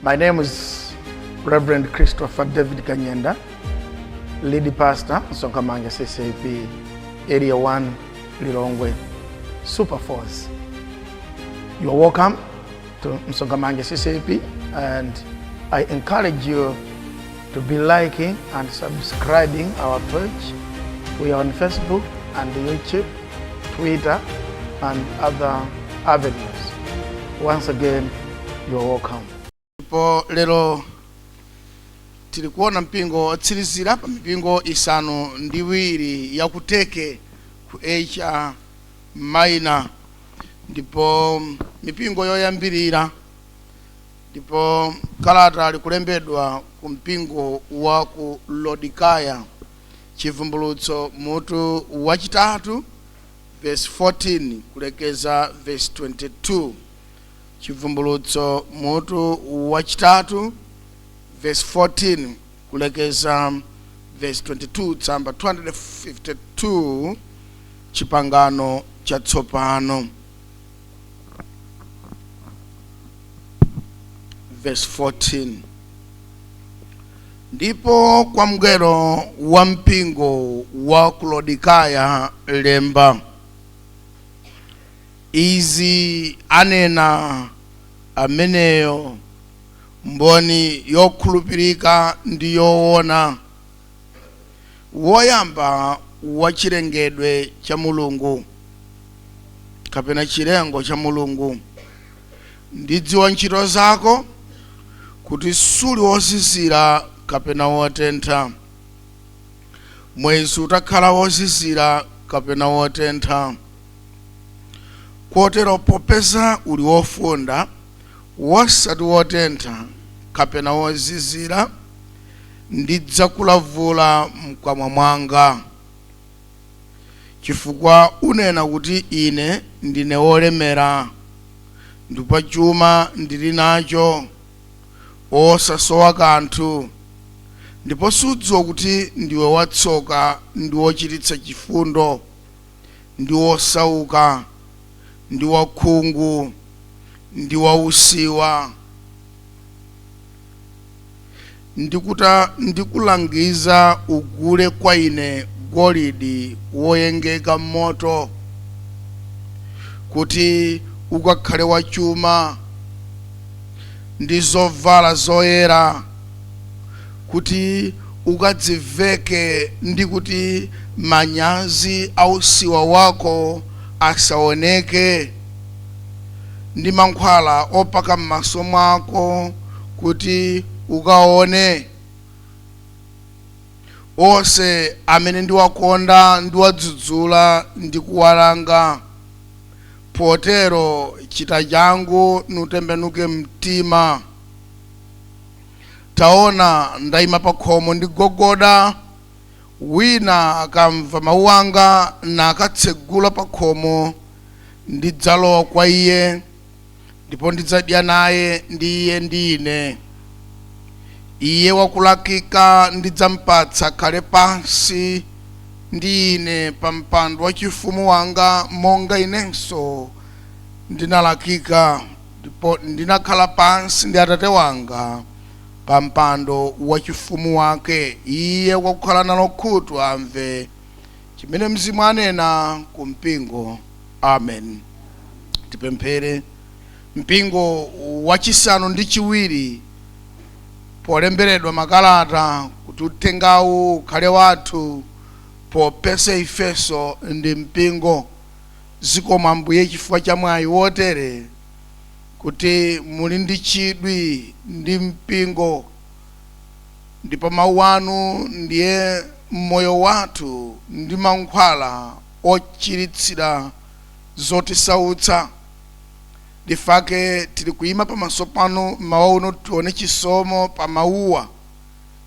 My name is Reverend Christopher David KANYENDA, lead pastor, MSONKHAMANJA CCAP, Area 1, Lilongwe, Super Force. You are welcome to MSONKHAMANJA CCAP, and I encourage you to be liking and subscribing our page. We are on Facebook and YouTube, Twitter, and other avenues. Once again, you are welcome. Po lero tilikuona mpingo otsirizira pa mipingo isanu ndi iwiri yakuteke ku Asia Minor, ndipo mipingo yoyambirira ndipo kalata likulembedwa ku mpingo wa ku Laodicea, chivumbulutso mutu wachitatu verse 14 kulekeza verse 22. Chivumbulutso mutu wachitatu verse 14 kulekeza verse 22, tsamba 252 chipangano chatsopano. Verse 14. Ndipo kwa mngelo wa mpingo wa ku Laodicea lemba, izi anena ameneyo mboni yokhulupirika ndi yoona, woyamba wa chilengedwe cha Mulungu kapena chilengo cha Mulungu. Ndidziwa ntchito zako kuti suli wosisira kapena wotentha. Mwezi utakhala wosisira kapena wotentha. Kotero popeza uli wofunda, wosati wotentha kapena wozizira, ndidzakulavula mkamwa mwanga. Chifukwa unena kuti ine ndine wolemera, ndipo chuma ndili nacho, osasowa kanthu, ndipo sudziwa kuti ndiwe watsoka ndi wochititsa chifundo, ndi wosauka, ndi wakhungu, ndi wausiwa. Ndikulangiza ugule kwa ine golidi woyengeka m'moto, kuti ukakhale wachuma, ndi zovala zoyera, kuti ukadziveke, ndi kuti manyazi ausiwa wako asaoneke, ndi mankhwala opaka m'maso mwako kuti ukaone. Onse amene ndiwakonda ndiwadzudzula ndi kuwalanga. Potero chita changu nutembenuke mtima. Taona ndayima pa khomo ndigogoda, wina akamva mawu anga na akatsegula pa khomo, ndidzalowa kwa iye, ndipo ndidzadya naye ndi iye ndi ine. Iye wakulakika ndidzampatsa khale pansi ndi ine pa mpando wa chifumu wanga, monga inenso ndinalakika ndipo ndinakhala pansi ndi Atate wanga pa mpando wa chifumu wake. Iye wakukhala nalo khutu amve chimene Mzimu anena ku mpingo. Amen. Tipemphere. Mpingo wachisanu ndi chiwiri polemberedwa makalata kuti uthengawu ukhale wathu, popeza ifenso ndi mpingo. Zikomo Ambuye chifukwa cha mwayi wotere, kuti muli ndi chidwi ndi mpingo, ndipo mawu anu ndiye moyo wathu ndi mankhwala ochiritsira zotisautsa. Difake tili kuyima pamaso panu mmawa uno tione chisomo pa mawuwa,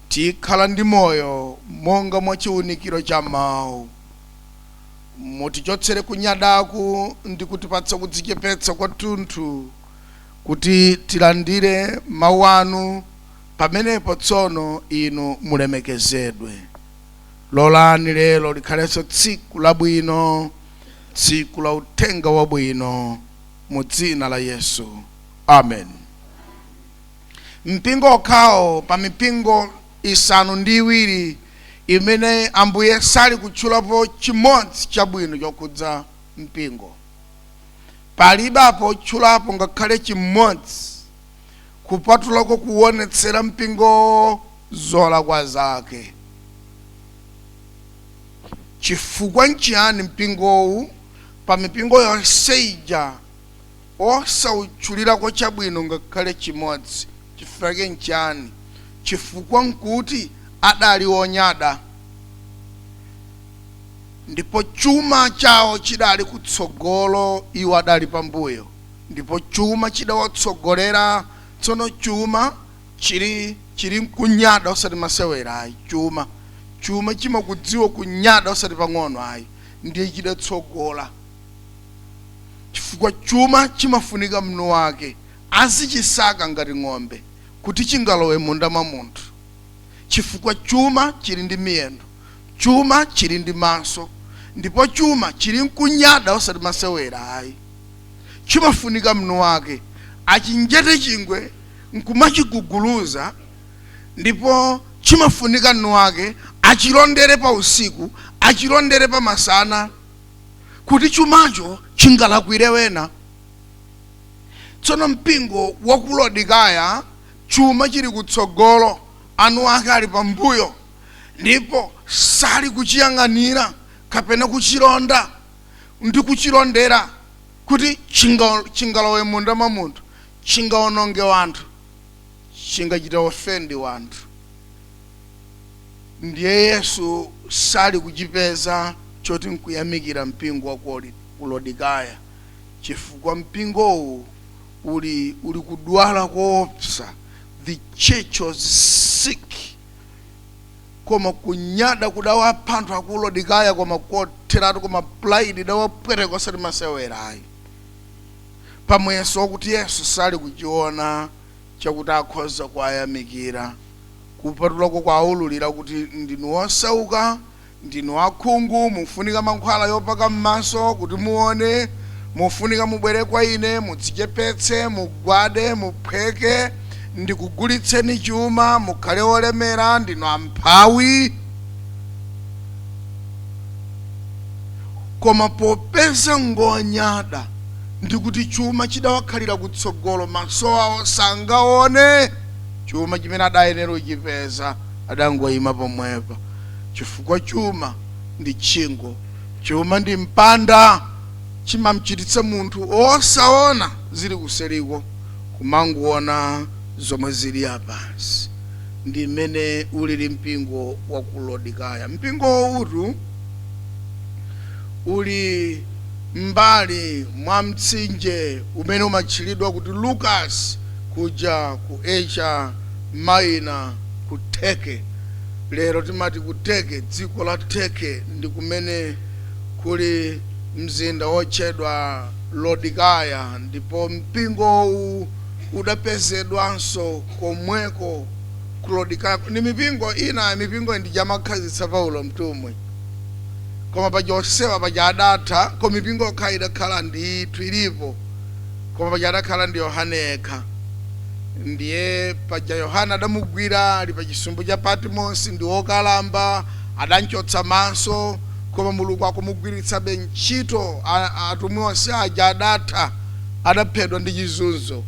tikhala ndi moyo monga mwa chiwunikiro cha mawu. Mutichotsere kunyadaku ndi kutipatsa kudzichepetsa kwathunthu, kuti tilandire mawu anu, pamenepo tsono inu mulemekezedwe. Lolani lero likhalenso tsiku labwino, tsiku la uthenga wabwino, mu dzina la Yesu. Amen. mpingo okhawo pa mipingo isanu ndi iwiri imene Ambuye sali kutchulapo chimodzi chabwino chokhudza mpingo. Palibapo tchulapo ngakhale chimodzi kupatulako kuonetsera mpingo zolakwa zake. Chifukwa nchiyani mpingowu pa mipingo yonse ija osawutchulirako chabwino ngakhale chimodzi? Chifukwa nchiyani? Chifukwa nkuti adali onyada, ndipo chuma chawo chidali kutsogolo, iwo adali pambuyo. Ndipo chuma chidawatsogolera. Tsono chuma chili kunyada osati masewera ayi. Chuma chimakudziwa kunyada osati pang'ono ayi, ndiye chidatsogola. Chifukwa chuma chimafunika mnu wake azichisaka ngati ng'ombe kuti chingalowe munda mwa munthu. Chifukwa chuma chili ndi miyendo, chuma chili ndi maso, ndipo chuma chili kunyada osati masewera ayi. Chimafunika mnu wake achinjete chingwe nkumachiguguluza, ndipo chimafunika mnu wake achilondere pa usiku, achilondere pa masana, kuti chumacho chingalakwire wena. Tsono mpingo wa ku Laodikaya chuma chili kutsogolo, anu ake ali pambuyo, ndipo sali kuchiyang'anira kapena kuchilonda ndi kuchilondera kuti chingalowe munda mwa munthu, chingaononge wanthu, chingachita ofendi wanthu. Ndiye Yesu sali kuchipeza choti nkuyamikira mpingo wa ku Laodikaya, chifukwa mpingowu uli kudwala koopsa. The church was sick. Koma kunyada kudawa panthu aku Laodikaya koma kotheratu koma pride dawapweteka osati masewera ayi. Pamweso kuti Yesu sali kuchiona chakuti akhoza kuayamikira, kupatulako kwaululira kuti ndinu osauka, ndinu akhungu, mufunika mankhwala yopaka m'maso kuti muone, mufunika mubwere kwa ine, mudzichepetse, mugwade, muphweke, ndikugulitseni chuma, mukhale olemera, ndinu amphawi. Koma popeza ngonyada ndikuti chuma chidawakhalira kutsogolo, maso awo sangaone chuma chimene adayenera uchipeza, adangoyima pomwepa. Chifukwa chuma ndi chingo, chuma ndi mpanda, chimamchititsa munthu osaona zili kuseriko kumangoona zomwe zili apansi. Ndi mmene ulili mpingo wa ku Laodikaya. Mpingo utu uli mbali mwa mtsinje umene umatchulidwa kuti Lucas, kuja ku Asia Minor, ku Turkey. Lero timati ku Turkey, dziko la Turkey ndi kumene kuli mzinda wotchedwa Laodikaya. Ndipo mpingo udapezedwanso komweko ku Laodikaya. Ni mipingo ina, mipingo ndi jamakhazitsa Paulo mtumwi, koma paja osewa paja adatha, koma mipingo okha idakhala ndithu ilipo, koma paja adakhala ndi Yohane yekha. Ndiye paja Yohana adamugwira ali pa chisumbu cha Patimosi, ndi wokalamba, adanchotsa maso, koma Mulungu akumugwiritsabe ntchito. Atumwi onse aja adatha, adaphedwa ndi chizunzo.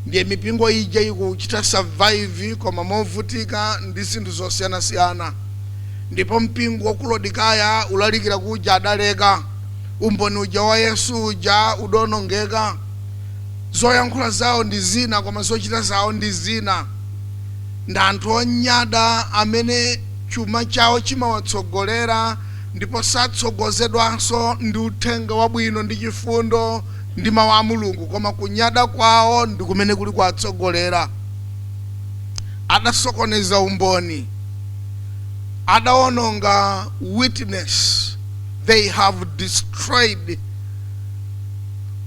Ndiye mipingo ija ikuchita survive koma movutika ndi zinthu zosiyanasiyana. Ndipo mpingo wa ku Laodikaya ulalikira kuja adaleka, umboni uja wa Yesu uja udonongeka. Zoyankhula zawo ndi zina koma zochita zawo ndi zina. Ndi anthu onyada amene chuma chawo chimawatsogolera, ndipo satsogozedwanso ndi uthenga wabwino ndi chifundo ndi mawu a Mulungu, koma kunyada kwawo ndi kumene kuli kuwatsogolera. Adasokoneza umboni, adaononga witness. They have destroyed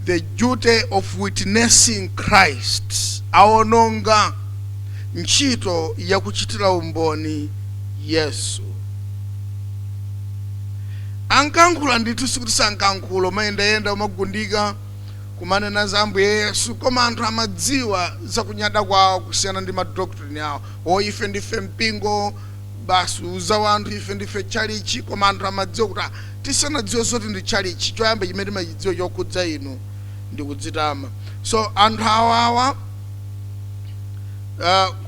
the duty of witnessing Christ. Aononga ntchito ya kuchitira umboni Yesu. Ankankhula ndithu sikuti sankankhula, mayendayenda umagundika kumanena za Ambuye Yesu, koma anthu amadziwa za kunyada kwawo kusiyana ndi madoctrine yawo. Ife ndife mpingo basi uza wanthu, ife ndife chalichi, koma anthu amadziwa kuti tisanadziwe zoti ndi chalichi, choyamba chimene timachidziwa chokhudza inu ndi kudzitama. So anthu awawa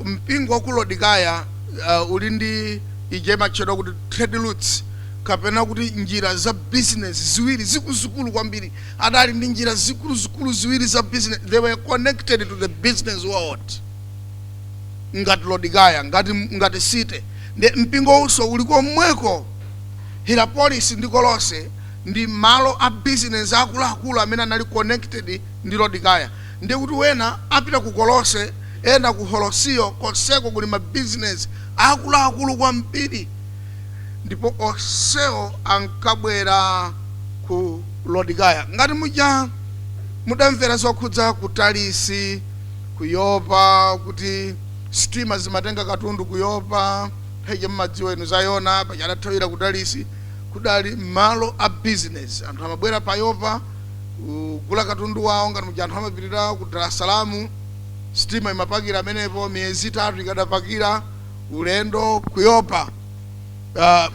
mpingo wa ku Laodicea uli ndi ije machedwa kuti trade routes, kapena kuti njira za business ziwiri zikulu kwambiri. Adali ndi njira zikulu ziwiri za business. They were connected to the business world. Ngati Laodicea, ngati city. Ndi mpingo uso uliko mweko. Hierapolis ndi Kolose ndi malo a business akuluakulu amene anali connected ndi Laodicea. Ndi kuti wena apita ku Kolose, ena ku Holosio, konseko kuli ma business akuluakulu kwambiri. Ndipo onsewo ankabwera ku Laodicea. Ngati mudamvera zokhudza ku Tarisi, ku Yopa, kuti stima zimatenga katundu ku Yopa, heje mmadziwa inu za Yona pachadathawira ku Tarisi, kudali malo a business. Anthu amabwera pa Yopa kugula katundu wawo. Ngati muja anthu amapitira ku Dar es Salaam, stima imapakira amenepo miyezi 3 ikadapakira ulendo ku Yopa.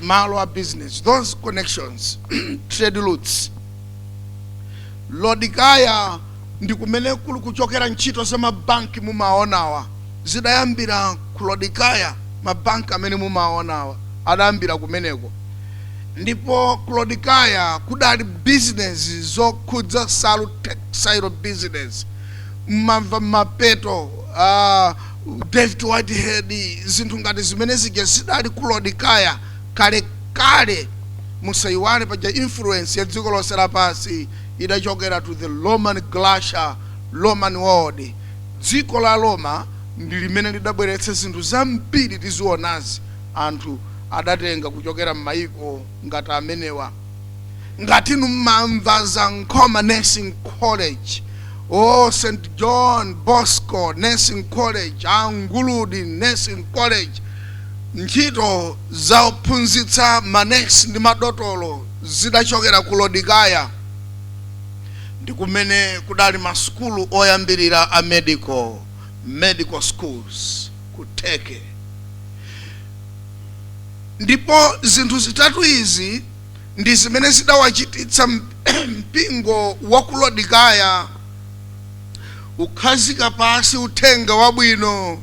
Malo a business, those connections, trade routes. Laodicea ndi kumene kuli kuchokera ntchito za mabanki mumaonawa. Zidayambira ku Laodicea, mabanki amene mumaonawa adayambira kumeneko. Ndipo ku Laodicea kudali business zokhudza textile business, mapeto, David Whitehead, zinthu ngati zimene zija zidali ku Laodicea kale. Musaiwale paja influence ya dziko lonse lapansi idachokera to the Roman glacier, Roman world. Dziko la Roma ndi limene lidabweretsa zinthu zambiri tizionazi anthu adatenga kuchokera m'mayiko ngati amenewa. Ngati numamva za Nkhoma Nursing College, St. John Bosco Nursing College, Anguludi Nursing College, ntchito za ophunzitsa manesi ndi madotolo zidachokera ku Laodicea. Ndi kumene kudali masukulu oyambirira a medical schools ku Turkey. Ndipo zinthu zitatu izi ndi zimene zidawachititsa mpingo wa ku Laodicea ukhazika pasi uthenga wabwino,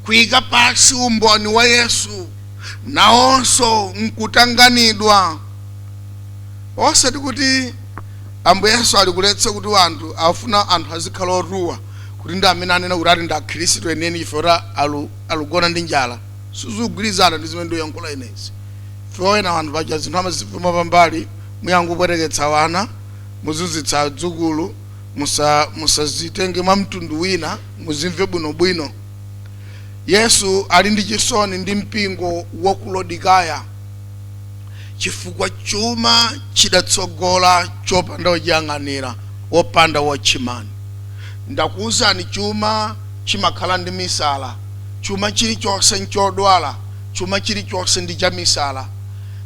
kuyika pasi umboni wa Yesu, nawonso nkutanganidwa. Osati kuti Ambuye Yesu ali kuletsa kuti anthu afuna anthu azikhala oruwa kuti ndi amene anena kuti ati ndi akhristu eneni ifora alugona ndi njala. Suzugwirizana ndi zimene ndiyankhula inezi. Foena anthu paja zinthu amazifuma pambali, muyangopwereketsa wana, muzunzitsa adzukulu, musazitenge mwa mtundu wina, muzimve bwinobwino. Yesu ali ndi chisoni ndi mpingo wa ku Laodicea chifukwa chuma chidatsogola chopanda wochiyang'anira, wopanda wochimani. Ndakuwuzani chuma chimakhala ndi misala. Chuma chilichonse nchodwala, chuma chilichonse ndi cha misala.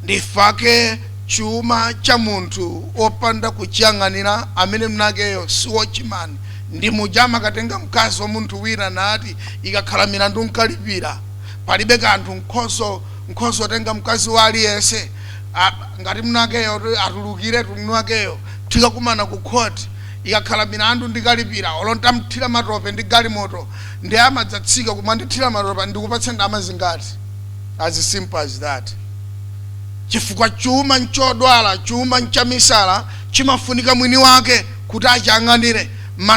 Ndifake chuma cha munthu opanda kuchiyang'anira amene mnakeyo si wochimani. Ndi mujama katenga mkazi wa munthu wina nati ikakhala milandu nkalipira. Palibe kanthu nkhoso tenga mkazi wa aliyense ngati mnakeyo atulukire mnakeyo tikakumana ku court ikakhala milandu ndikalipira. Olonta mthira matope ndi galimoto ndi amadzatsika kumandithira matope ndikupatsa ndalama zingati. As simple as that. Chifukwa chuma nchodwala, chuma nchamisala chimafunika mwini wake kuti achiyang'anire.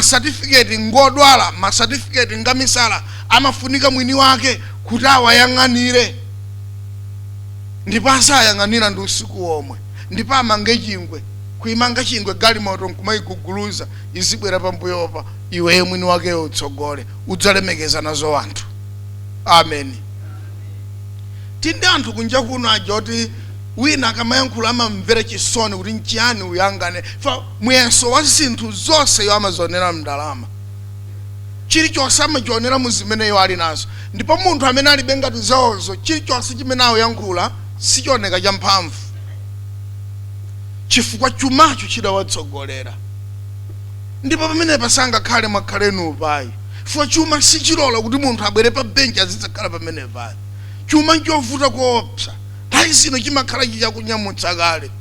Certificate ngodwala, certificate ngamisala amafunika mwini wake kuti awayang'anire. Ndipo asayang'anira ndi usiku omwe. Ndipo amange chingwe, kuimanga chingwe galimoto nkumayiguguluza izibwera pambuyopa, iwe mwini wake utsogole udzalemekeza nazo anthu. Amen. Tinde anthu kunja kuno aja kuti wina akamayankhula amamvera chisoni kuti nchiyani uyangane. Fa muyeso wa zinthu zonse yo amazonera mndalama. Chilichonse amachionera mu zimene yo ali nazo. Ndipo munthu amene alibe ngati zawozo chilichonse chimene akuyankhula sichioneka cha mphamvu. Chifukwa chumacho chidawatsogolera. ndipo pamene pasanga khale makhale nupai fo chuma sichilola kuti munthu abwere pa benchi azizakhala pamene pai chuma nchovuta kuopsa nthawi zino chimakhala chakunyamutsa kale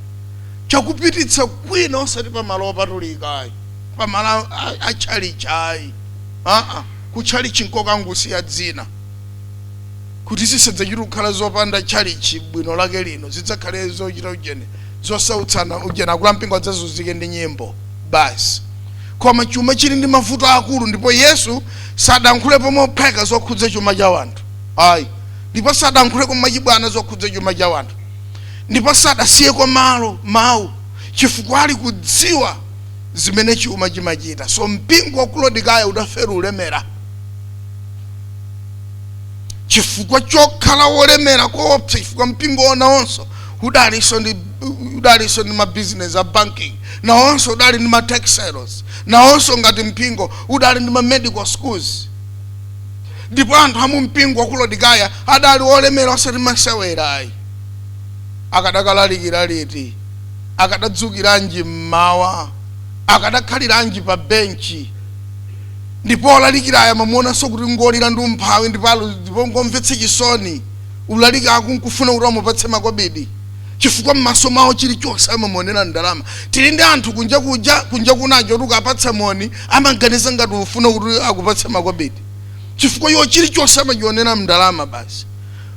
chakupititsa kwina osati pamalo opatulikayi pamalo achalichayi kuchalichi nkokangusiya dzina kuti zisadzachita kukhala zopanda chalichi bwino lake lino zidzakhale zochita ujene zosautsana ujene akula mpingo adzazunzike ndi nyimbo basi koma chuma chili ndi mavuto akulu ndipo Yesu sadankhulepo mopheka zokhudza chuma cha wanthu ayi ndipo sadankhuleko machibwana zokhudza chuma cha wanthu ndipo sadasiyeko mawu chifukwa ali kudziwa zimene chuma chimachita so mpingo wa Kulodikaya udafera ulemera chifukwa chokhala wolemera koopsa chifukwa mpingo onawonso udaliso ndi ma business a banking nawonso udali ndi ma textiles nawonso ngati mpingo udali ndi ma medical schools ndipo anthu amu mpingo wa Kulodikaya adali olemera osati masewera ayi akadakalalikira liti akadadzukiranji mmawa akadakhaliranji pa benchi ndipo olalikiraya mamuonanso kuti ngolira ndi umphawi ndipo ngomvetse chisoni ulalika akunkufuna kuti amupatse makobidi chifukwa mmaso mawo chilichonse amamuonera ndalama tili ndi anthu kunja kunacho kuti ukapatsa moni amaganiza ngati ufuna kuti akupatse makobidi chifukwa iwo chilichonse amachionera mndalama basi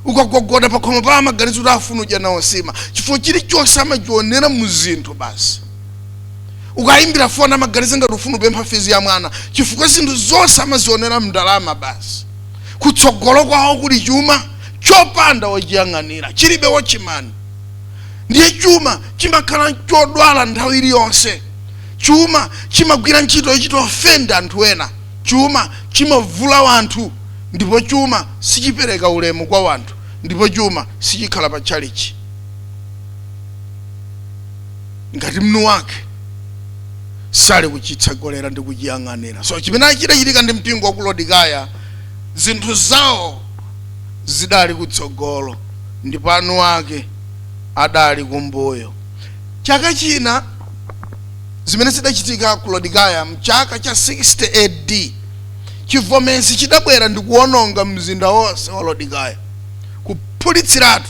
ukagogoda pakhomo pa amaganiza kuti afuna udya nawo sima chifukwa chilichonse amachionera muzinthu basi ukayimbira foni amaganiza ngati ufuna upempha fizi ya mwana chifukwa zinthu zonse amazionera mndalama basi kutsogolo kwawo kuli chuma chopanda wochiyang'anira chilibe wochimani ndiye chuma chimakhala chodwala nthawi iliyonse chuma chimagwira ntchito yochita ofenda anthu ena chuma chimavula wanthu ndipo chuma sichipereka ulemu kwa wanthu ndipo chuma sichikhala pa chalichi ngati mnu wake sali kuchitsogolera ndi kuchiyang'anira so chimene chidachitika ndi mpingo wa Kulodikaya zinthu zawo zidali kutsogolo ndipo anu ake adali kumbuyo chaka china zimene zidachitika Kulodikaya mchaka cha 60 AD chivomezi chidabwera ndi kuononga mzinda wonse wa Lodikaya kuphulitsiratu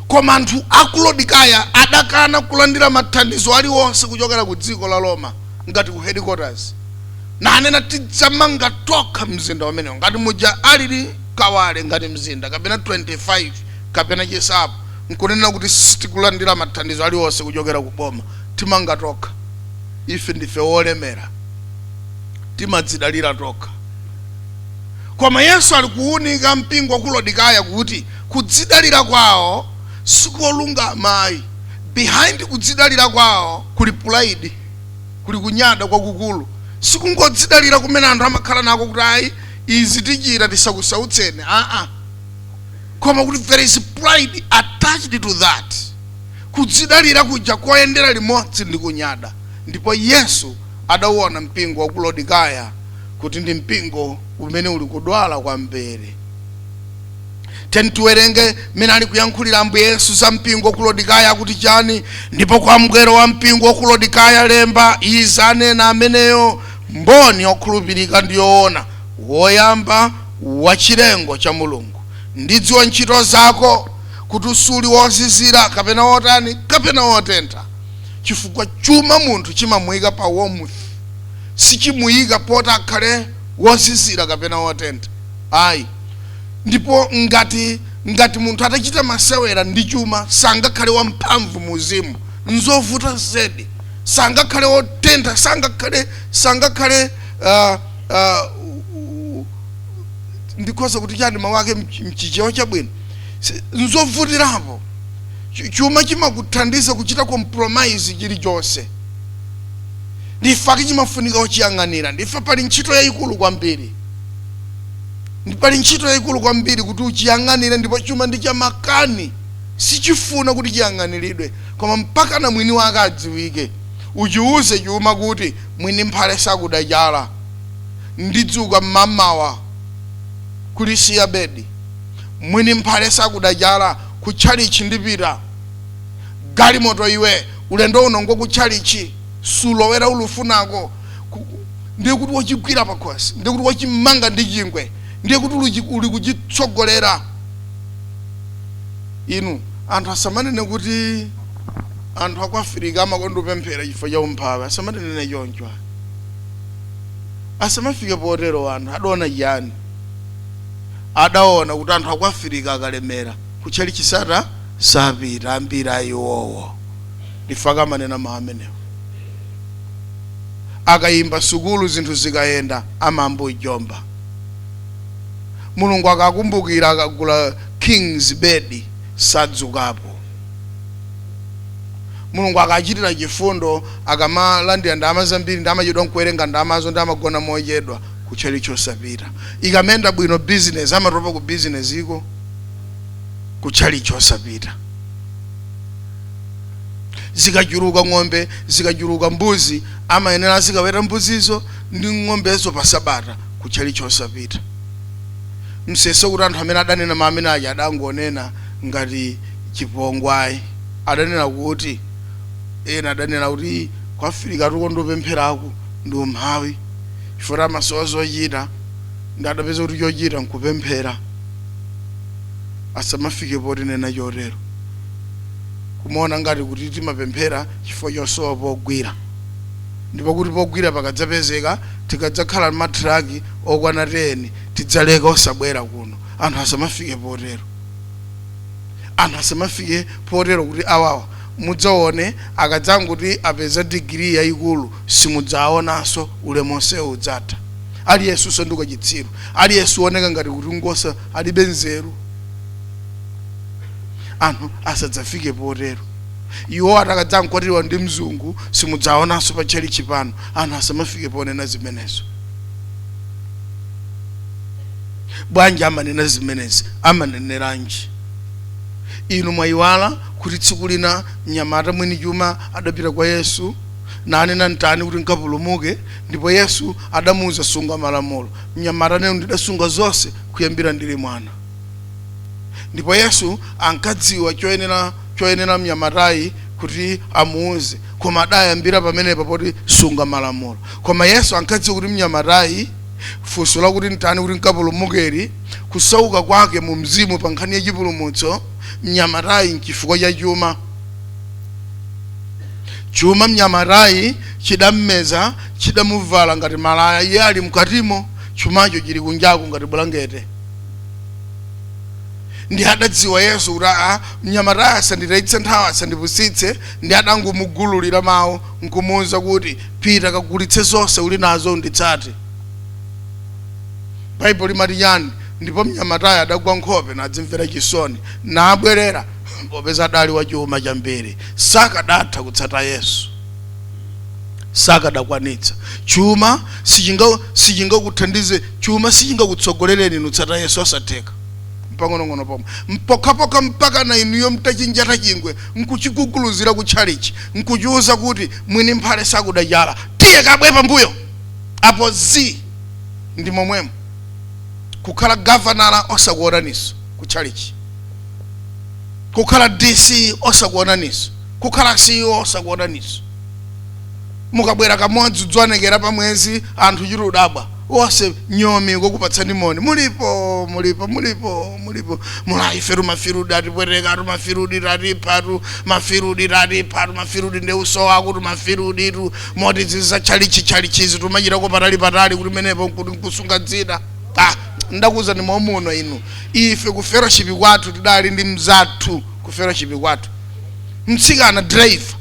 koma anthu a Kulodikaya adakana kulandira mathandizo aliwonse kuchokera ku dziko la Roma ngati ku headquarters na anena tidzamanga tokha mzinda wamenewo ngati muja alili kawale ngati mzinda kapena 25 kapena chisapo nkunena kuti sitikulandira mathandizo aliwonse kuchokera ku boma timanga tokha ife ndife wolemera timadzidalira tokha koma Yesu ali kuunika mpingo wa Kulodikaya kuti kudzidalira kwawo sikolungama ayi behind kudzidalira kwawo kuli pride kuli kunyada kwakukulu sikungodzidalira kumene anthu amakhala nako kuti ayi izi tichita tisakusautseni koma kuti there is pride attached to that kudzidalira kuja koyendera limodzi ndi kunyada ndipo Yesu adauona mpingo wa Kulodikaya kuti ndi mpingo umene uli kudwala kwambiri tiwerenge mene ali kuyankhulira Ambuye Yesu za mpingo wa Kulodikaya kuti chani ndipo kwa mngelo wa mpingo wa Kulodikaya lemba izi anena ameneyo mboni yokhulupirika ndi yoona woyamba wa chilengo cha Mulungu ndidziwa ntchito zako kuti usuli wozizira kapena wotani kapena wotentha chifukwa chuma munthu chimamuyika pa warmth sichimuyika poti akhale wozizira kapena wotentha ayi ndipo ngati munthu atachita masewera ndi chuma sangakhale wamphamvu muzimu nzovuta zedi sangakhale wotentha sangakhale ndikoza kuti chani mawake mchichewa chabwino nzovutirapo chuma chimakuthandiza kuchita compromise chilichonse ndifa chimafunika uchiyang'anira ndifa pali ntchito yayikulu kwambiri pali ntchito yayikulu kwambiri kuti uchiyang'anire ndipo chuma ndi chamakani sichifuna kuti chiyang'aniridwe koma mpaka na mwini wake adziwike uchiuze chuma kuti mwini mphale sakudachala ndidzuka mmamawa kulisiya bedi mwini mphale sakudachala kutchalichi ndipita galimoto iwe ulendo uno ngokuchalichi sulowera ulufunako ndiye kuti wachigwira pakhosi, ndiye kuti wachimanga ndi chingwe, ndiye kuti uli kuchitsogolera. Inu anthu asamanene kuti anthu akwafirika amakondopemphera chifukwa cha umphawi, asamanene choncho. Asamafike potero anthu adaona chiyani? Adaona kuti anthu akwafirika akalemera kuchali chisata sapita ambiri ayiwowo ndifaka manena maamenewo. Akayimba sukulu zinthu zikayenda amambo ijomba. Mulungu akakumbukira akagula king's bed sadzukapo. Mulungu akachitira chifundo akamalandira ndalama zambiri ndamachedwa nkuwerenga ndalamazo ndamagona mochedwa kuchali chosapita. Ikamenda bwino business amatopa ku business iko kuchali chosapita. Zikachuluka ng'ombe, zikachuluka mbuzi, amayenera zikaweta mbuzizo ndi ng'ombezo pa sabata kuchali chosapita. Mseso kuti anthu amene adanena maamene aja adangonena ngati chipongwayi. Adanena kuti ena adanena kuti kwafirika tikondopempheraku ndi umphawi chifukwa amasowa zochita ndi adapeza kuti chochita nkupemphera. Asamafike potinena chotero kumaona ngati kuti timapemphera chifukwa chosowa pogwira, ndipo kuti pogwira pakadzapezeka tikadzakhala matraki okwana 10 tidzaleka osabwera kuno. Anthu asamafike potero. Anthu asamafike potero kuti awawa mudzaone akadzanguti apeza degree yayikulu simudzaonanso ulemonsewu udzatha. Aliyense usanduka chitsiru, aliyense uoneka ngati kuti ngosa alibe nzeru. Anthu asadzafike potero. Iwo atakadzankwatiwa ndi mzungu simudzaonanso pa tchalichi pano. Anthu asamafike ponena zimenezo. Bwanji amanena zimenezi? Amaneneranji? Inu mwayiwala kuti tsiku lina mnyamata mwini chuma adapita kwa Yesu nanena ntani kuti nkapulumuke, ndipo Yesu adamuuza sunga malamulo. Mnyamata nenu ndidasunga zonse kuyambira ndili mwana. Ndipo Yesu ankadziwa choyenera mnyamatayi kuti amuuze, koma adayambira pamenepo poti sunga malamulo. Koma Yesu ankadziwa kuti mnyamatayi funso lakuti ntani kuti nkapulumukeri kusauka kwake mu mzimu pa nkhani ya chipulumutso, mnyamatayi nchifukwa cha chuma. Chuma mnyamatayi chidammeza, chidamuvala ngati malaya, iye ali mkatimo, chumacho chili kunjaku ngati bulangete. Ndi adadziwa Yesu kuti mnyamatayi asanditaitse nthawi asandipusitse, ndi adangomugululira mawu nkumuwuza kuti pita kagulitse zonse uli nazo unditsate. Bible limati yani? Ndipo mnyamatayi adagwa nkhope nadzimvera chisoni nabwerera popeza adali wachuma chambiri. Sakadatha kutsata Yesu, sakadakwanitsa. Chuma sichingakuthandize, chuma sichingakutsogolereni nutsata Yesu asatheka. Mpang'onong'ono pomwe mpokhapoka mpaka na inuyo mtachinjata chingwe nkuchiguguluzira kutchalichi nkuchiuza kuti mwini mphale sakudajala tiye kabwe pambuyo apo ndi momwemo. Kukhala governor osakuonaniso kutchalichi, kukhala DC osakuonaniso, kukhala CEO osakuonaniso. Mukabwera kamodzi dzwanekera pa mwezi anthu chirudabwa wose nyomi ngokupatsani moni mulipo mulaife rumafirudi atipwereka rumafirudi ratipatu mafirudi ndi uso wako rumafirudi tu moti ziza chalichizi tumachira ko patali kuti menepo kuti nkusunga dzina. Ndakuza ni momuno inu ife ku fellowship kwathu tidali ndi mzathu ku fellowship kwathu mtsikana driver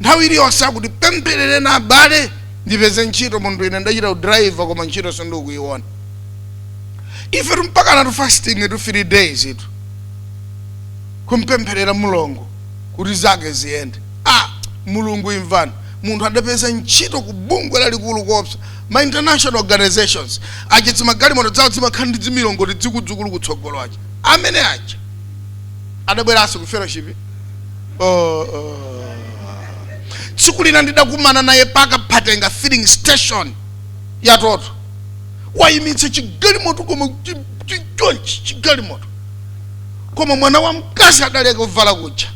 nthawi iliyonse akuti pempherere na abale ndipeze ntchito. Munthu ine ndachita udriver koma ntchito sindikuyiona. Ife mpaka na fasting 3 days itu kumpempherera Mulungu kuti zake ziyende. Mulungu imvani. Munthu adapeza ntchito ku bungwe lalikulu kopsa ma international organizations achitsi magalimoto dzawo zimakhala ndi dzimilongoti dzikudzukulu kutsogolo aja. Amene aja adabweranso ku fellowship. Tsiku lina ndidakumana naye paka Phatenga filling station ya Toto. Wayimitsa chigalimoto koma chigalimoto koma mwana wa mkazi adaleka kuvala kucha.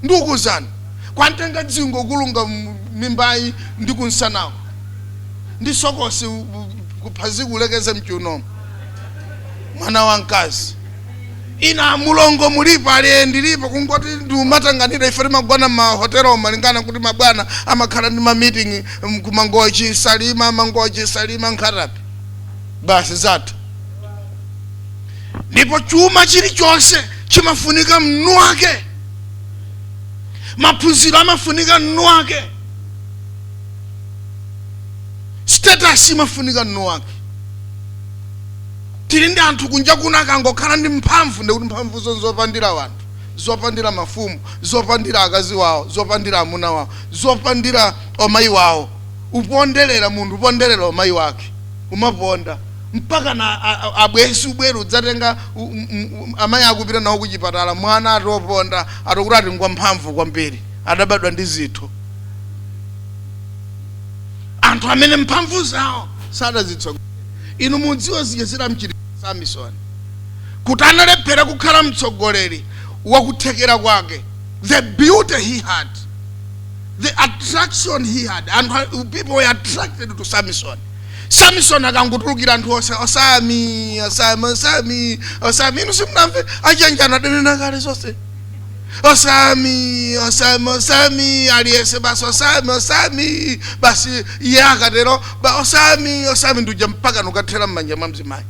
Ndikuzani kwantenga dzingo kulunga mimbai ndi kunsanawo ndi sokosi kuphazi kulekeza mchuno mwana wankazi ina mulongo mulipo ali ndilipo kungoti ndiumatanganira ifere magwana ma hotelo malingana kuti mabwana amakhala ndi ma meeting kumangochi salima mangochi salima nkharapi basi zathu ndipo chuma chilichonse chimafunika mnu wake maphunziro amafunika mnu wake status imafunika mnu wake tili ndi anthu kunja kuna kangokhala ndi mphamvu ndikuti mphamvu zopandira wanthu zopandira mafumu zopandira akazi wawo zopandira amuna wawo zopandira omayi wawo uponderera munthu uponderera omayi wake umaponda mpaka na abwezi ubweru udzatenga amayi akupita nawo kuchipatala mwana atoponda atokuti ati ngwa mphamvu kwambiri adabadwa ndi zitho anthu amene mphamvu zawo sadazitsogolera inu mudziwa ziyezera mchitidwe Samson kuti analephera kukhala mtsogoleri wakuthekera kwake the beauty he had the attraction he had and people were attracted to Samson akangutulukira anthu ose osami inu simnamve achanjana denena kale zonse osami aliyese basi osami basi iye akatero osami nduja mpaka nukathera mmanja mwa mzimayi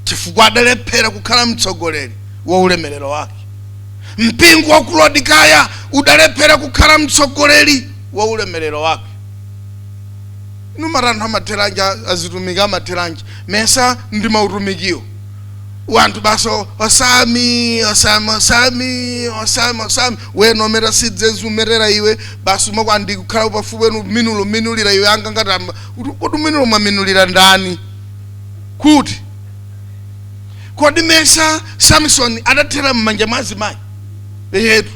chifukwa adalephera kukhala mtsogoleri wa ulemerero wake mpingo wa ku Laodikaya udalephera kukhala mtsogoleri wa ulemerero wake numaranthu amateranja azitumika amateranja mesa ndi mautumikio wantu baso osami weno mera sidzezu merera iwe basu makwandi kukhala pafupi wenu minulira iwe anga ngati kuti minulo maminulira ndani kuti kodi mesa Samson adathera mmanja mwa azimayi yetu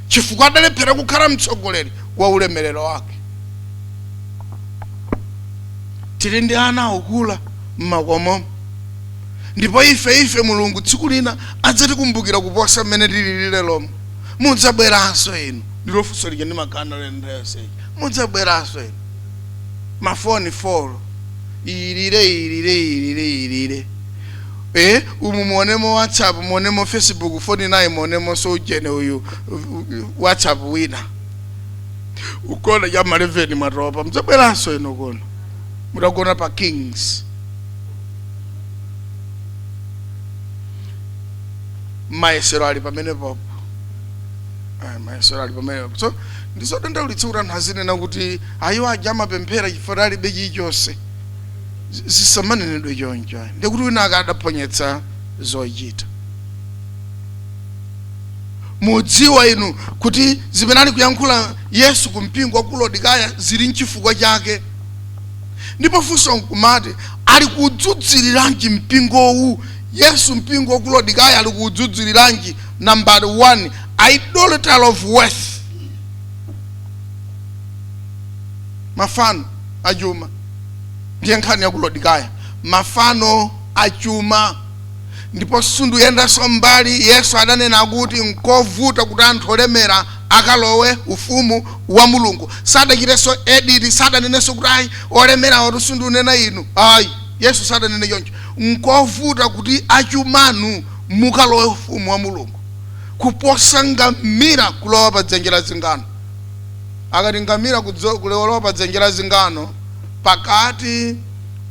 chifukwa adalephera kukhala mtsogoleri wa ulemerero wake tili ndi ana okula mmakomo ndipo ife mulungu tsiku lina adzatikumbukira kuposa mmene tili lero mudzabweranso inu ndilofunso lije ndi makana lendese mudzabweranso inu mafoni folo ilire umu muonemo WhatsApp muonemo Facebook phone naye muonemo sojene uyu WhatsApp wina ukona ya mareveni maropa mudzabweranso inu kono mudagona pa Kings maesero ali pamene popo maesero ali pamene popo so ndizodenda ulitsura nhazinena kuti ayo ajama pemphera chifukwa alibe chilichonse zisamanenedwe choncho ndikuti wina akadaponyetsa zochita mudziwa inu kuti zimene ali kuyankhula Yesu kumpingo wa ku Laodikaya zili nchifukwa chake ndipo funso nkumati ali kudzudziriranji mpingowu Yesu mpingo wa ku Laodikaya ali kudzudziriranji number 1 idolatry of wealth mafano achuma ndiye nkhani ya ku Laodikaya mafano achuma ndipo sundu yendaso mbali Yesu adanena kuti nkovuta kuti anthu olemera akalowe ufumu wa Mulungu sadachiteso edit sadaneneso kuti ayi olemera otusundu unena inu ayi Yesu sadanene choncho nkovuta kuti achumanu mukalowe ufumu wa Mulungu kuposa ngamira kulowa pa dzenje la zingano akati ngamira kulowa pa dzenje la zingano pakati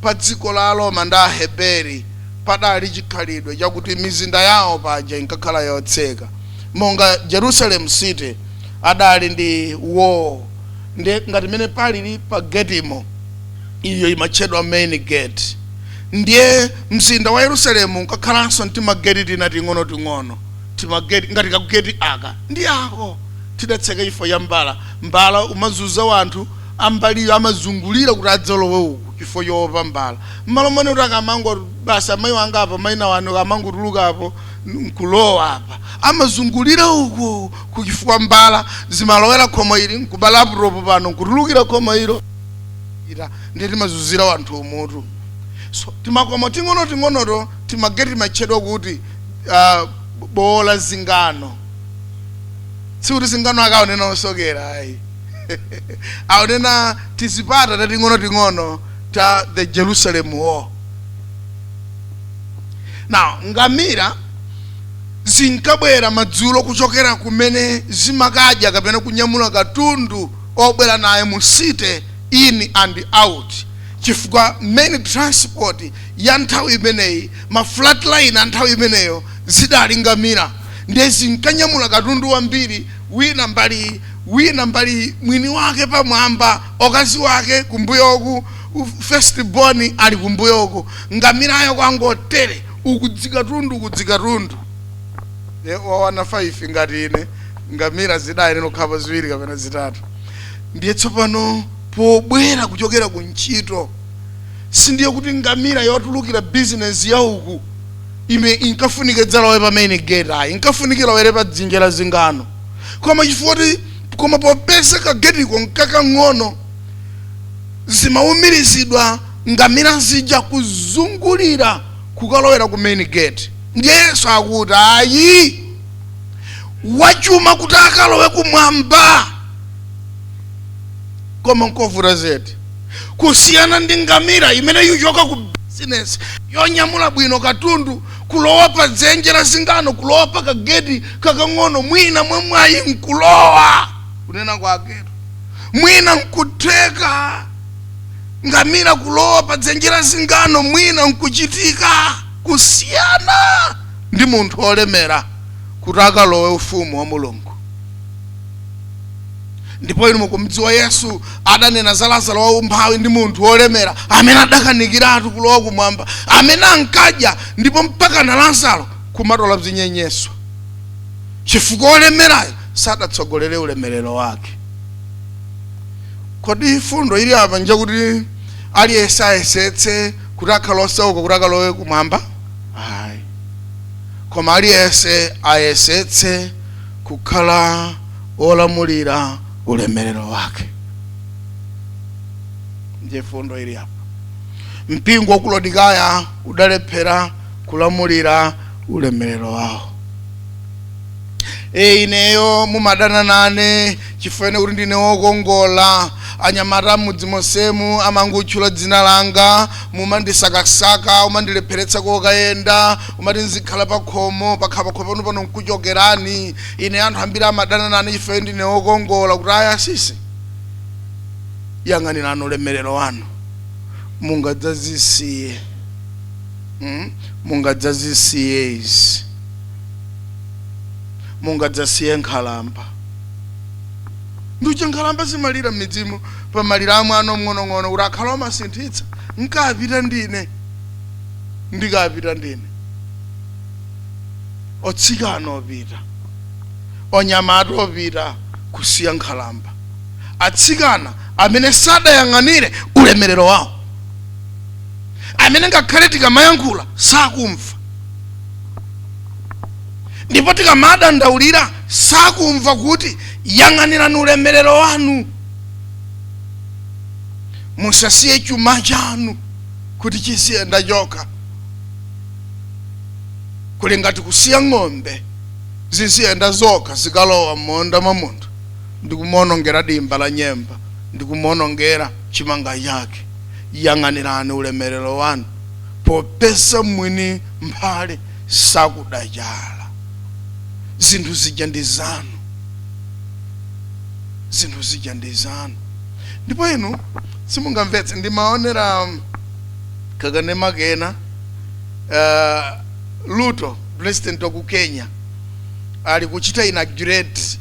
pa dziko la Roma ndi Aheberi padali chikhalidwe chakuti mizinda yawo paja inkakhala yotseka monga Jerusalem city adali ndi wall ndi ngati mene pali pa getimo iyo imatchedwa main gate ndiye mzinda wa Yerusalemu unkakhalanso ndi mageti tina ting'ono timageti ngati kakugeti aka ndi ako tidatseka chifo ya mbala umazuza wanthu ambaliyo amazungulira kuti adzalowe uku chifo yopa mbala mmalo mone kuti akamango basa mayi wanga apa mayina wanu akamango tulukapo nkulowa apa amazungulira uku kuchifua mbala zimalowera khomo ili nkubala apuropo pano nkutulukira khomo ilo ndi timazuzira wanthu umutu so timakomo ting'ono timageti machedwa kuti bola zingano sikuti singano akaonena osokera ayi aonena tizipata tating'ono ta the Jerusalem War. Now ngamira zinkabwera madzulo kuchokera kumene zimakadya kapena kunyamula katundu obwera naye mu city in and out, chifukwa main transport ya nthawi imeneyi ma flatline nthawi imeneyo zidali ngamira. Ndiye zinkanyamula katundu wambiri, wina mbali mwini wake pamwamba, okazi wake kumbuyoku, first born ali kumbuyoku, ngamirayo kwangotere ukudzikatundu. Wana 5 ngati ine ngamira zidali nokhapa ziwiri kapena zitatu. Ndiye tsopano pobwera kuchokera ku ntchito, sindiye kuti ngamira yotulukira business ya uku ime inkafunike dzalawe pa main gate ayi, inkafunikira were pa dzinja la zingano. Koma chifoti koma popesa ka gate ko nkakang'ono zimaumirizidwa ngamira zija kuzungulira kukalowera ku main gate. Ndiye Yesu akuti ayi wachuma kuti akalowe kumwamba. Koma nkovuta zedi kusiyana ndi ngamira imene yuchoka ku business yonyamula bwino katundu kulowa pa dzenje la zingano, kulowa pa kageti kakang'ono, mwina mwamwayi nkulowa kunena kwake, mwina nkutheka ngamira kulowa pa dzenje la zingano, mwina nkuchitika. Kusiyana ndi munthu olemera kuti akalowe ufumu wa Mulungu. Ndipo inu mukumdziwa Yesu adanena za Lazaro wa umphawi ndi munthu olemera amene adakanikiratu kulowa kumwamba, amene ankadya ndipo mpaka na Lazaro kumatola bzinyenyeswa, chifukwa olemerayo sadatsogolere ulemerero wake. Kodi fundo ili apa nje kuti aliyense ayesetse kuti akhalosauka kuti akalowe kumwamba? Ayi. Koma aliyense ayesetse kukhala olamulira ulemerero wake. Ndiye fundo ili apa. Mpingo wa Kulodikaya udalephera kulamulira ulemerero wawo. Ineyo mumadana nane chifukwa kuti ndine wokongola, anyamata mudzimosemu amangutchula dzina langa, mumandisakasaka, umandilepheretsa kokayenda, umati nzikhala pakhomo pakhala pakhomo pano nkuchokerani. Ine anthu ambiri amadana nane chifukwa ndine wokongola kuti aya sisi yang'anirani ulemerero wanu, mungadzazisiye mungadzazisiye izi, mungadzasiye nkhalamba. Nduche nkhalamba zimalira m'midzimu pamalira amwana omng'onong'ono kuti akhala amasinthitsa, nkapita ndine ndikapita ndine. Otsikana opita, onyamata opita kusiya nkhalamba, atsikana amene sadayang'anire ulemerero wawo, amene ngakhale tikamayankhula sakumva, ndipo tikamadandaulira sakumva kuti yang'anirani ulemerero wanu. Musasiye chuma chanu kuti chisiyenda choka, kuli ngati kusiya ng'ombe zisiyenda zoka zikalowa m'monda mwa munthu ndikumonongera dimba la nyemba, ndikumonongera chimanga chake. Yang'anirani ulemerero wanu popesa mwini mphale sakudajala. Zinthu zija ndi zanu, zinthu zija ndi zanu. Ndipo inu simungamvetse ndimaonera kakanema kena Ruto president wa ku Kenya ali kuchita inaugurate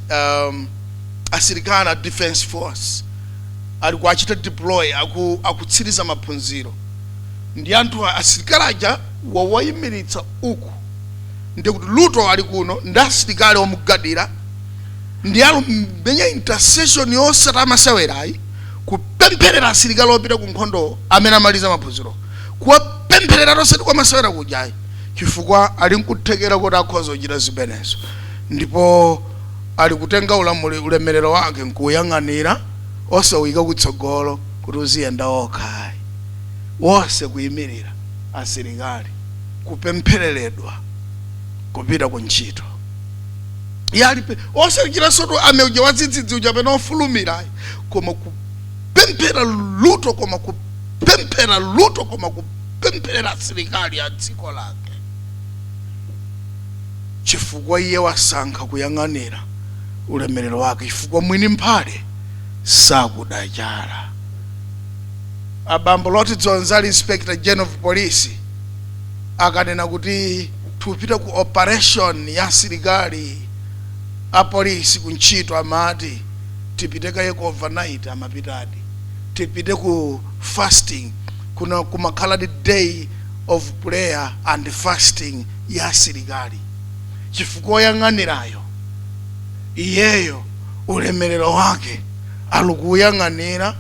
asilikali defense force, ali kuachita deploy akutsiriza maphunziro. Ndi anthu asilikali aja wawayimiritsa uku, ndi kuti Ruto ali kuno ndi asilikali omugadira, ndi alumenya intercession yosata amasewerayi kupempherera asilikali opita ku nkhondo amene amaliza maphunziro, kuwapempherera tosati kwa masewera kujayi, chifukwa ali nkuthekera kuti akhoza kuchita zimenezo. Ndipo ali kutenga ulemerero wake nkuyang'anira, osawika kutsogolo kuti uziyenda okha, wose kuyimirira asilikali kupemphereredwa kupita ku ntchito. yalipe osekira soto ameuja watsitsitsi uja pena ofulumira koma kupemphera luto koma kupemphera luto koma kupemphera asilikali a dziko lake chifukwa iye wasankha kuyang'anira ulemerero wake chifukwa mwini mphale sakudachala. Abambo Loti Dzonzali Inspector General of Police akanena kuti tupita ku operation ya asilikali a polisi kunchito amati tipite kaye ku overnight amapitadi, tipite ku fasting kuna kumakhala day of prayer and fasting ya asilikali chifukwa yang'anirayo iyeyo ulemerero wake alukuyang'anira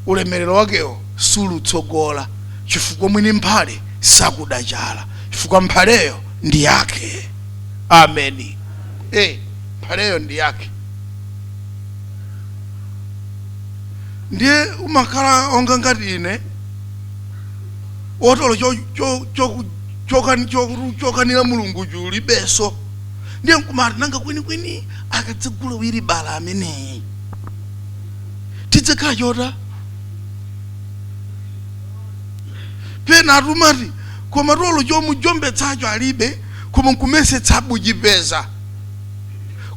ulemerero wakewo sulutsogola chifukwa mwini mphale sakudachala chifukwa mphaleyo ndi yake. Ameni. Mphaleyo ndi yake. Ndiye umakhala onga ngati ine otolo chokanira mulungu juli beso ndiye nkumati nanga kwini akadzigula wiri bala ameneyi tidzekhala chota pena atumati koma tolo chomujombetsacho alibe koma nkumesetsa bujipeza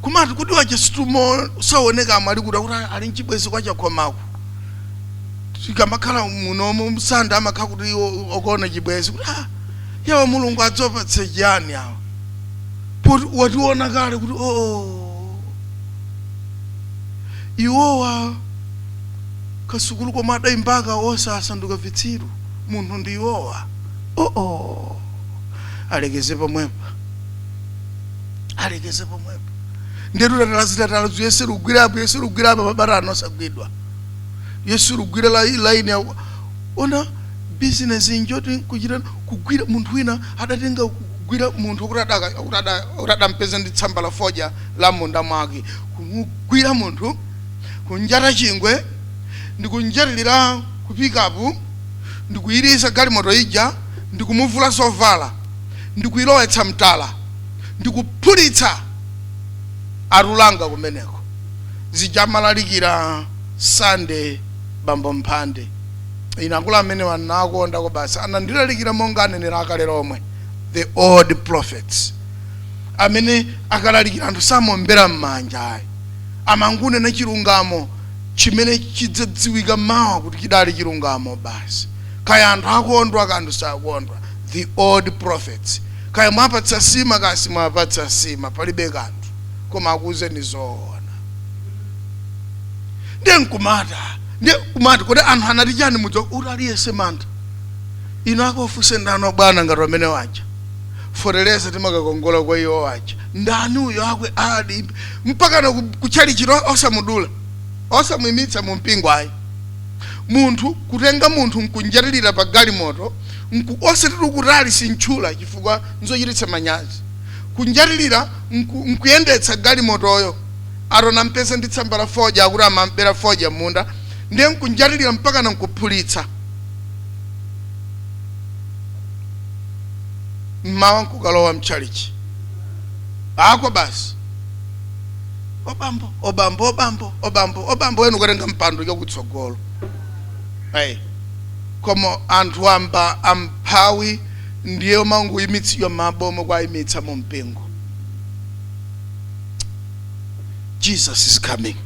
kumati kuti wache situmo saoneka amali kuti ali nchibwezi kwacha khomako tikamakhala munomo msanda amakhala kuti okona chibwezi kuti yawa mulungu adzopatse chiyani awa poti wationa kale kuti iwowa kasukulu koma adaimbaka osasanduka vitsiru munthu ndi iwowa alekeze pomwepo ndetu tatala Yesu lugwirapo mabarano asagwidwa Yesu lugwira line ya ona business injoti kuchita kugwira munthu wina adatenga kugwira munthu kuti mpeza ndi tsamba la foja la munda mwake kugwira munthu kunjata chingwe ndikunjatilira ku pikapu ndikuyirisa galimoto ija ndikumuvula sovala ndikuyilowetsa mtala ndikuphulitsa arulanga kumeneko zijamalalikira Sunday bambo mphande inakula amene wanakonda ko basi anandilalikira monga anenera akale lomwe the old prophets amene akalalikira anthu samombera m'manja amangune na chilungamo chimene chidzadziwika mawa kuti kidali chilungamo basi kaya anthu akondwa kanthu sakondwa the old prophets kaya mwapatsa sima kasi mwapatsa sima palibe kanthu koma akuzeni zoona ndiye nkumati kuti anthu anati chani mudzo utaliyese mantha ino akofuse ndano bwana ngati amene waja foreleza timakakongola kwa iyo waja ndani uyo akwe adi mpaka na kuchali chiro osamudula osamuimitsa mu mpingo ayi munthu kutenga munthu nkunjatilira pa galimoto osatiru kutali sinchula chifukwa nzochititsa manyazi kunjatilira nkuyendetsa galimotoyo arona mpesa ndi tsamba la foja akuti amambera foja munda ndiye nkunjatilira mpaka na nkuphulitsa mmawa nkukalowa mchalichi ako basi obambo wenu kutenga mpando chakutsogolo komo anthu amba amphawi ndiye mangu imitsidwa mabomo kwa imitsa mu mpingo. Jesus is coming.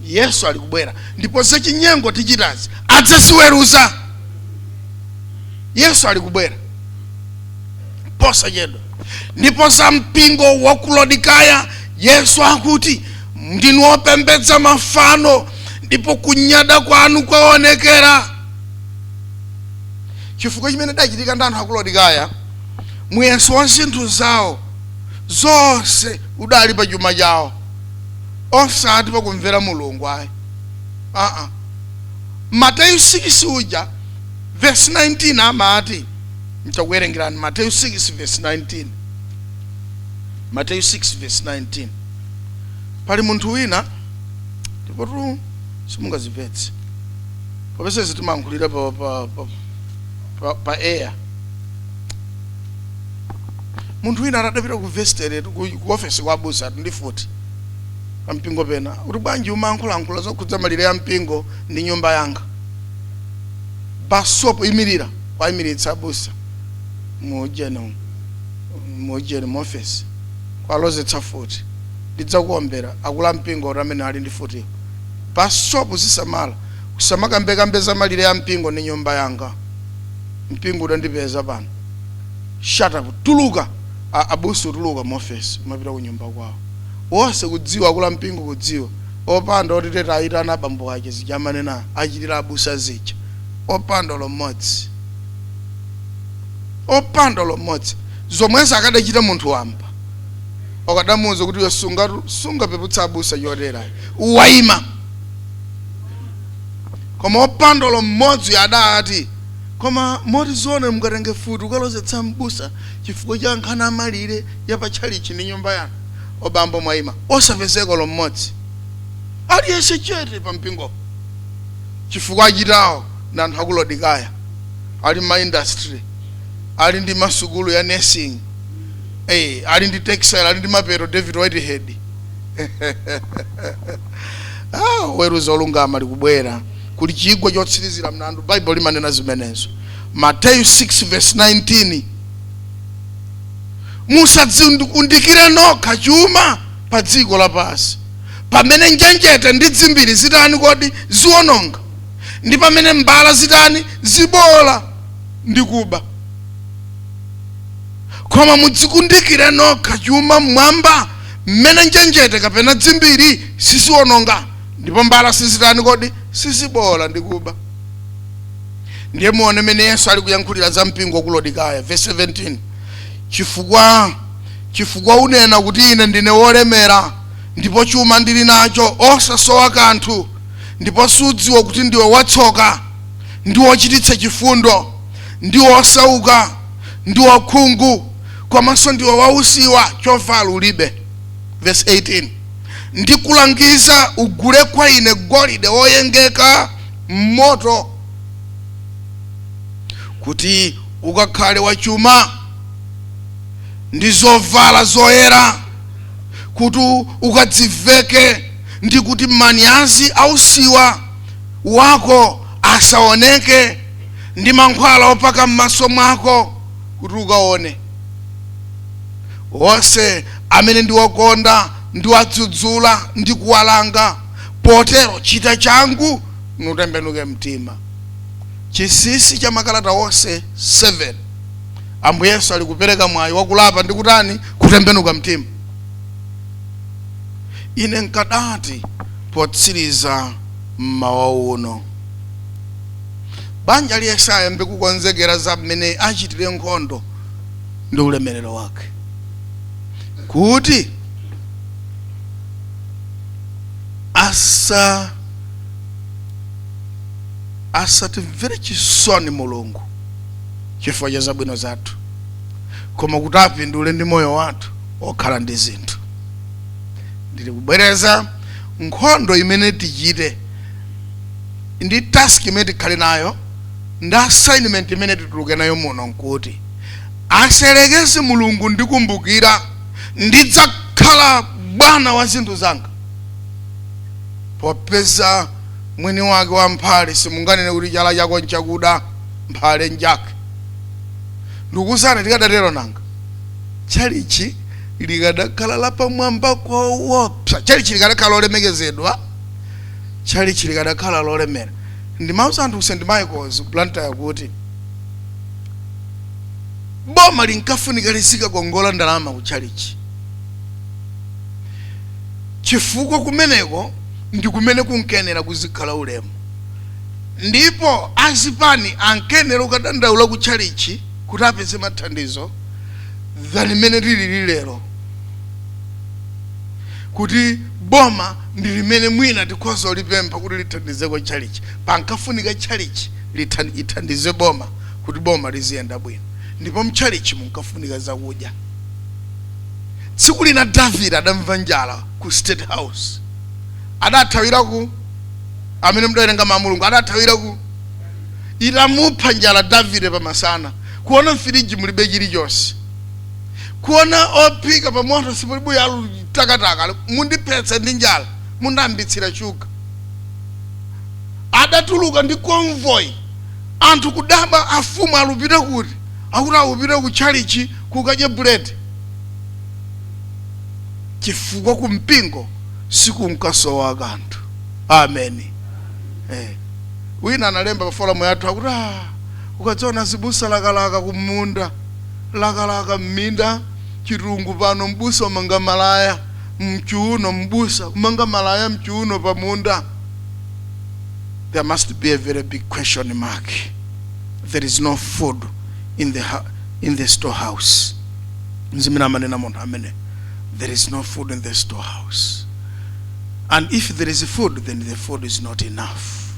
Yesu alikubwera ndipo sechinyengo tichitazi adzasiweruza. Yesu alikubwera posa jedo ndipo sa mpingo wa Kulodikaya Yesu akuti ndinu opembedza mafano ndipo kunyada kwanu kwaonekera. Chifukwa chimene dachitika ndi anthu a Kulodikaya muyeso wa zinthu zawo zonse udali pa chuma chawo osati pa kumvera mulungu ayi. Mateyu 6 uja verse 19 amati nchakuwerengirani Mateyu 6 verse 19. Mateyu 6 verse 19 pali munthu wina ndipo tu simungazimvetse popeza zitimankhulira pa air. Muntu wina adapita ku vestere ku office kwa busa ndi 40 pampingo pena uri bwanji umankhula zokhudza malire ya mpingo ndi nyumba yanga basopo imirira kwa imiritsa busa mujeno mu office kwa lozetsa 40 ndidzakuombera akula mpingo ramene ali ndi 40 basopo zisamala kusamaka mbeza malire ya mpingo ndi nyumba yanga mpingo ndandipeza pano shut up tuluka abusu tuluka mu office mapita ku nyumba kwawo wose kudziwa akula mpingo kudziwa opanda otiteta aitana abambo ake zijamane na achitira abusa zija opanda lomodzi zomwenso akadachita munthu wamba okadamuza kuti sunga peputsa abusa yotera waima koma opanda lomodzi adati koma moti zone mukatenge futi ukalozetsa mbusa chifukwa cha nkhani amalire yapatchalichi ndi nyumba yanu obambo mwaima osapezeka lomodzi aliyense chete pampingo chifukwa achitawo na anthu akulodikaya ali ma industry ali ndi masukulu ya nursing ali ndi textile ali ndi mapero David Whitehead weruza olungama likubwera kuli chigwa chotsirizira mnandu Bible limanena zimenezo Mateyu 6:19 musadzikundikire nokha chuma pa dziko lapasi pamene njenjete ndi dzimbiri zitani kodi ziwononga ndi pamene mbala zitani zibola ndi kuba koma mudzikundikire nokha chuma mmwamba mmene njenjete kapena dzimbiri siziwononga ndipo mbala sizitani kodi sizibola ndi kuba. Ndiye muone mene Yesu ali kuyankhulira za mpingo kulodikaya verse 17 chifukwa unena kuti ine ndine wolemera ndipo chuma ndili nacho osasowa kanthu ndipo sudziwa kuti ndiwe watsoka ndi wochititsa chifundo ndi wosauka ndi wakhungu komanso ndiwe wausiwa chovala ulibe. Verse 18 ndikulangiza ugule kwa ine golide woyengeka m'moto kuti ukakhale wachuma ndi zovala zoyera kuti ukadziveke ndi kuti manyazi ausiwa wako asaoneke ndi mankhwala opaka m'maso mwako kuti ukaone. Wonse amene ndi wokonda ndi wadzudzula ndi kuwalanga potero chita changu nutembenuke mtima. Chisisi cha makalata wonse 7 Ambuye Yesu ali kupereka mwayi wakulapa ndi kutani kutembenuka mtima. Ine nkadati potsiriza mmawa uno banja liyesa ayambe kukonzekera za mmene achitire nkhondo ndi ulemerero wake kuti asatimvere chisoni Mulungu chifukwa cha zabwino zathu koma kuti apindule ndi moyo wathu okhala ndi zinthu. Ndili kubwereza nkhondo imene tichite ndi task imene tikhale nayo ndi assignment imene tituluke nayo muno nkuti aselekeze Mulungu ndikumbukira ndidzakhala bwana wa zinthu zanga. Popeza mwini wake wa mphale simunganene kuti chala chako nchakuda mphale njake. Ndikuzana tikadatero nanga chalichi likadakhala lapamwamba kwa wopsa chalichi likadakhala lolemekezedwa chalichi likadakhala lolemera. Ndi mausa anthu St. Michael's planta yakuti boma linkafunika lisika kongola ndalama ku chalichi chifukwa kumeneko ndi kumene kunkenera kuzikhala ulemu ndipo azipani ankenera ukadandaula ku chalichi kuti apeze mathandizo dhani mene lili lero kuti boma ndi limene mwina tikhoza ulipempha kuti lithandize kwa chalichi pankafunika chalichi ithandize boma kuti boma liziyenda bwino ndipo mchalichi munkafunika zakudya. Tsiku lina David adamva njala ku State House adathawira ku amene mdawerenga Mulungu adathawira ku itamupha njala David pamasana kuona mfiriji mulibe chilichonse kuona opika pa moto sibulibu ya takataka mundiphetsa ndi njala mundambitsira shuga adatuluka ndi convoy anthu kudaba afumu alupita kuti akuti akupita ku chalichi kukadya buledi chifukwa kumpingo sikunkasowa kanthu. Amen. Wina analemba pa forum yathu akuti ukadzona zibusa lakalaka kumunda lakalaka mminda chirungu pano mbusa manga malaya mchuuno mbusa manga malaya mchuuno pamunda. There must be a very big question mark. There is no food in the storehouse. There is no food in the storehouse. And if there is food, then the food is not enough.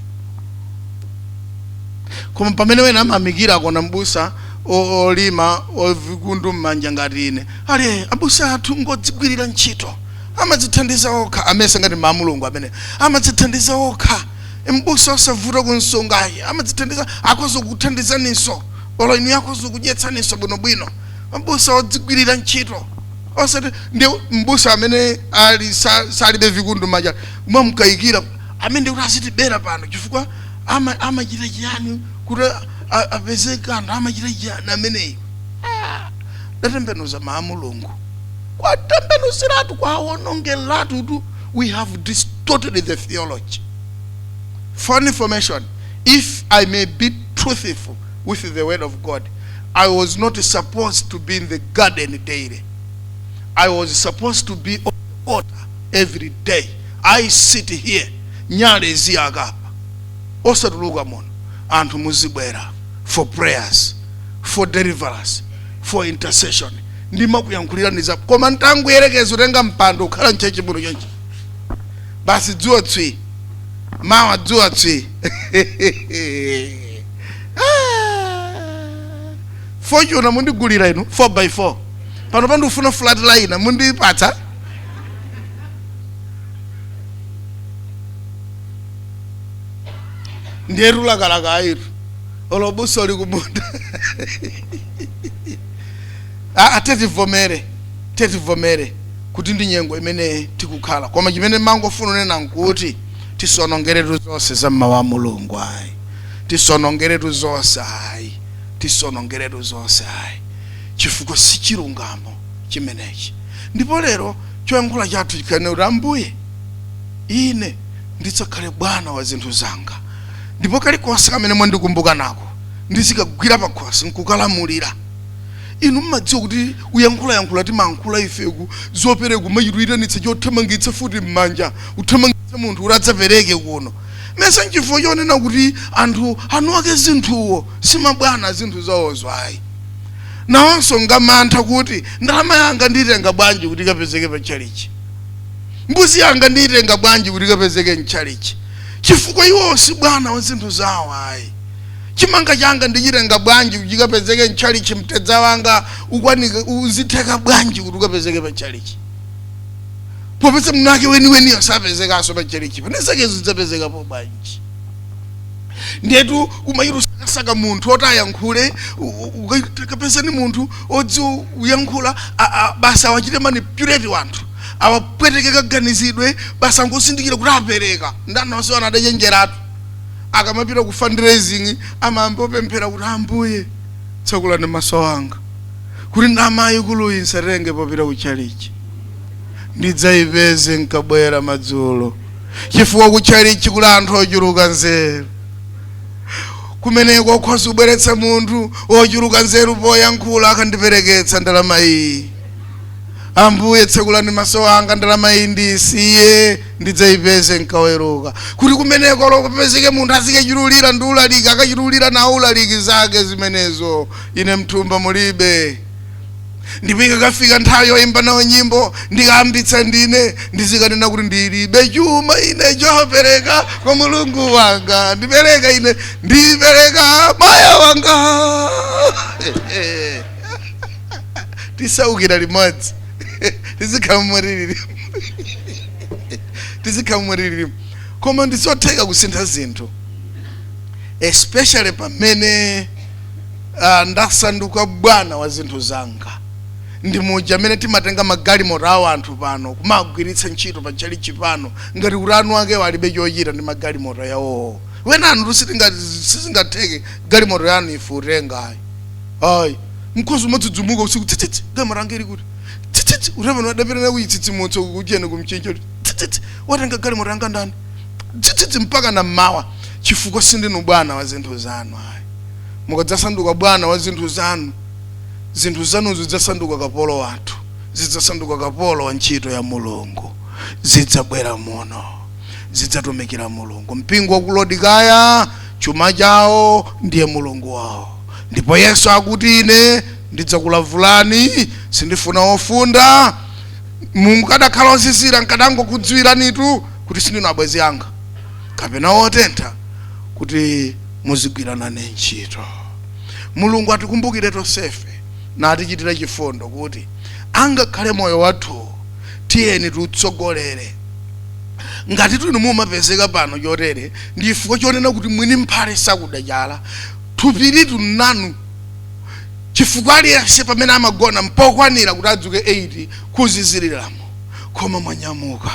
Koma pamene wena mamigira kona mbusa olima ovikundu mmanja ngati ine ali abusa athu ngodzigwirira ntchito amadzithandiza okha amese ngati mamulungu amene amadzithandiza okha mbusa osavuta kunsongayi amadzithandiza akhoza kuthandizaniso olo inu yakhoza kudyetsaniso bwinobwino mbusa odzigwirira ntchito osati ndi mbusa amene ali salibe vikundu mmanja mwamukayikira amene kuti azitibera pano chifukwa amachita chiyani kuti apezeka anthu amachita chiyani ameneyo datembenuza maamulungu kwatembenuziratu kwawonongeratu. We have distorted the theology. For information, if I may be truthful with the word of God, I was not supposed to be in the garden daily. I was supposed to be on the altar every day. I sit here nyale ziyagapa osatuluka mono anthu muzibwera for prayers, for deliverance, for intercession. Ndima kuyankhulira niza koma ntangu yerekezo tenga mpando ukhala nchechi muno chonchi basi dzuwa tswi mawa dzuwa tswi fortune mundigulira inu 4x4 pano pandu ufuna flat line mundipatsa nderula kalaka airu olobuso oli kumunda tetivomere kuti ndi nyengo imene tikukhala koma chimene mangofuna nena nkuti tisonongeretu zonse za mmawa mulungu ayi tisonongeretu zonse ayi tisonongeretu zonse ayi chifukwa si chilungamo chimenechi. Ndipo lero choyankhula chathu chikane kuti Ambuye ine ndidzakhale bwana wa zinthu zanga ndipo kalikonse kamene mwandikumbuka nako ndizikagwira pakhosi nkukalamulira. Inu mmadziwa kuti uyankhula timankhula ifeku zopereka machiruitanitsa chothamangitsa futi mmanja uthamangitsa munthu uradzapereke kuno mesa nchifukwa chonena kuti anthu anuake zinthuwo simabwana zinthu zawozo ayi nawonso ngamantha kuti ndalama yanga nditenga bwanji kuti ikapezeke pa chalichi mbuzi yanga nditenga bwanji kuti ikapezeke mchalichi chifukwa iwo si bwana wa zinthu zawo ayi. Chimanga changa ndichitenga bwanji kuti ikapezeke mchalichi mtedza wanga ukwanika uzitheka bwanji kuti ukapezeke pa chalichi popeza mnake weni asapezekaso pa chalichi panesekezo zidzapezeka po bwanji. Ndetu umayirusaka munthu otayankhule ukapezani munthu odziwa uyankhula basa wachite manipulate wanthu awapweteke kaganizidwe basa ngosindikira kuti apereka ndanonso anadachenjeratu akamapita ku fundraising amambopemphera kuti Ambuye tsakulani maso anga kuti ndamayi kuluyinsa renge popita ku chalichi ndidzaipeze nkabwera madzulo chifukwa ku chalichi kuli anthu ochuluka nzeru kumeneko okhoza kubweretsa munthu ochuluka nzeru poyankhula akandipereketsa ndalama iyi. Ambuye tsekulani maso anga ndalama iyi ndisiye ndidzaipeze nkaweruka kuti kumeneko lokupezeke munthu azikechululira ndi ulaliki akachululira na ulaliki zake zimenezo ine mthumba mulibe. Ndipo ikakafika nthawi yoimba nawo nyimbo ndikayambitsa ndine ndizikanena kuti ndilibe chuma ine chopereka kwa mulungu wanga ndipereka ine ndipereka maya wanga tisaukira limodzi tizikhamumwiriri koma ndizotheka kusintha zinthu especially pamene ndasanduka bwana wa zinthu zanga ndi muja amene timatenga magalimoto awo anthu pano kumagwiritsa ntchito pa chalichi pano ngati kuti anu ake walibe chochita ndi magalimoto yawowo. Wenanu sizingatheke galimoto yanu ifutengayi. Ayi mkhozi umadzudzumuka usiku tsitsitsi galimoto anga ili kuti tsitsitsi ureveni wadapirana kuyitsitsimutso kuchene kumchinjo tsitsitsi watenga galimoto yanga ndani tsitsitsi mpaka na mmawa chifukwa sindinu bwana wa zinthu zanu. Ayi mukadzasanduka bwana wa zinthu zanu, zinthu zanuzo zidzasanduka kapolo wathu, zidzasanduka kapolo wa ntchito ya Mulungu, zidzabwera muno, zidzatumikira Mulungu. Mpingo wa ku Laodikaya chuma chawo ndiye mulungu wawo, ndipo Yesu akuti ine ndidzakulavulani, sindifuna ofunda. Mungu kadakhala osisira nkadangokudziwiranitu kuti sindinu abwenzi anga kapena otentha kuti muzigwirana ntchito. Mulungu atikumbukire tonsefe na atichitire chifundo kuti angakhale moyo wathu tiyeni tutsogolere. Ngati tuni mumapezeka pano chotere ndi chifukwa chonena kuti mwini mphale sakudajala thupiritu nanu, chifukwa aliyense pamene amagona mpokwanira kuti adzuke 8 kuziziriramo, koma mwanyamuka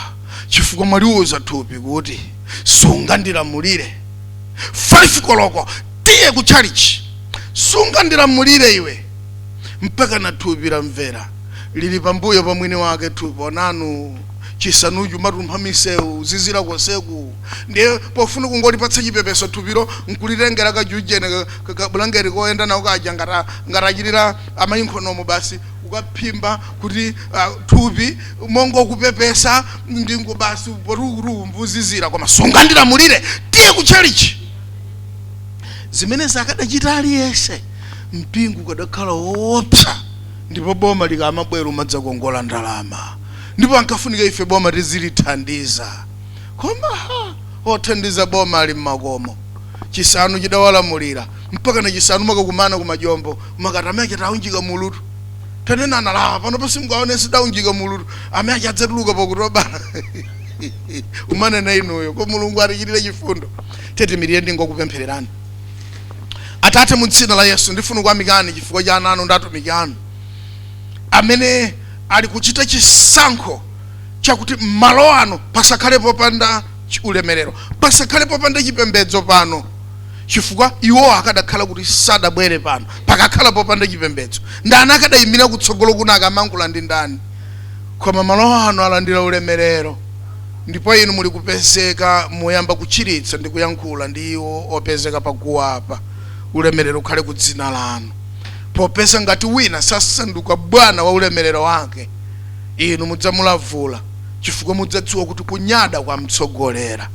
chifukwa mwaliuza thupi kuti sungandilamulire 5 koloko tiye ku church, sungandilamulire iwe mpaka na thupi lamvera lili pambuyo pa mwini wake thupi. Onanu chisanuju matumpha misewu zizira konseku ndiye pofuna kungolipatsa chipepeso thupiro nkulitengera kajujene kabulangeri koyenda nawo kaja ngatachitira amayinkhonomo basi ukaphimba kuti thupi mongo kupepesa ndingo basi porurumvu zizira koma sungandilamulire tiye ku church. Zimene zakadachita aliyense mpingo kadakhala wopsa, ndipo boma likamabwera umadzakongola ndalama, ndipo ankafunika ife boma tizilithandiza. Koma othandiza boma ali mmakomo, chisanu chidawalamulira mpaka na chisanu makakumana kumajombo makatameke taunjika mulutu tanena analapa pano pasimgaone sidaunjika mulutu amene adzatuluka pakutoba umane na inuyo ko Mulungu atichitire chifundo. Tete miriyende ngokupemphererani. Atate mu dzina la Yesu ndifuna kuyamikani chifukwa cha ana anu ndatumikani amene ali kuchita chisankho chakuti malo ano pasakhale popanda ulemerero, pasakhale popanda chipembedzo pano, chifukwa iwo akadakhala kuti sadabwere pano pakakhala popanda chipembedzo ndani akadayimira kutsogolo kuna akamankhula ndi ndani. Koma malo ano alandira ulemerero, ndipo inu muli kupezeka muyamba kuchiritsa ndi kuyankhula ndi iwo opezeka paguwa apa. Ulemerero ukhale ku dzina lanu, popeza ngati wina sasanduka bwana wa ulemerero wake inu mudzamulavula chifukwa mudzadziwa kuti kunyada kwa mtsogolera.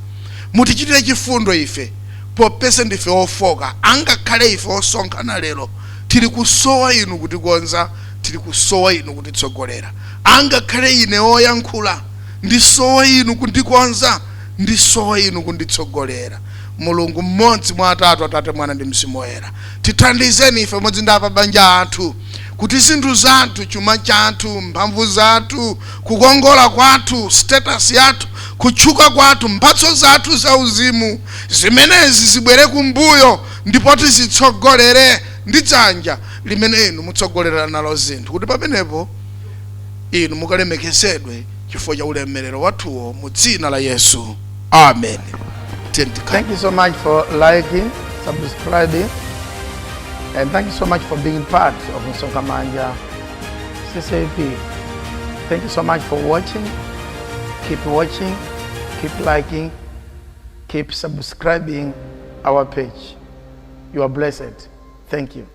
Mutichitire chifundo ife popeza ndife ofoka, angakhale ife osonkhana lero tili kusowa inu kutikonza, tili kusowa inu kutitsogolera. Angakhale ine oyankhula ndisowa inu kundikonza, ndisowa inu kunditsogolera. Mulungu mmodzi mwa Atatu, Atate, Mwana ndi Mzimu Woyera, tithandizeni ife modzi ndi apabanja athu kuti zinthu zathu, chuma chathu, mphamvu zathu, kukongola kwathu, status yathu, kutchuka kwathu, mphatso zathu za uzimu zimenezi zibwere kumbuyo ndipo tizitsogolere ndi dzanja limene inu mutsogolera nalo zinthu, kuti pamenepo inu mukalemekezedwe chifukwa cha ulemerero wathuwo mu dzina la Yesu. Amen. Thank you so much for liking, subscribing, and thank you so much for being part of MSONKHAMANJA CCAP. Thank you so much for watching. Keep watching, keep liking, keep subscribing our page. You are blessed. Thank you.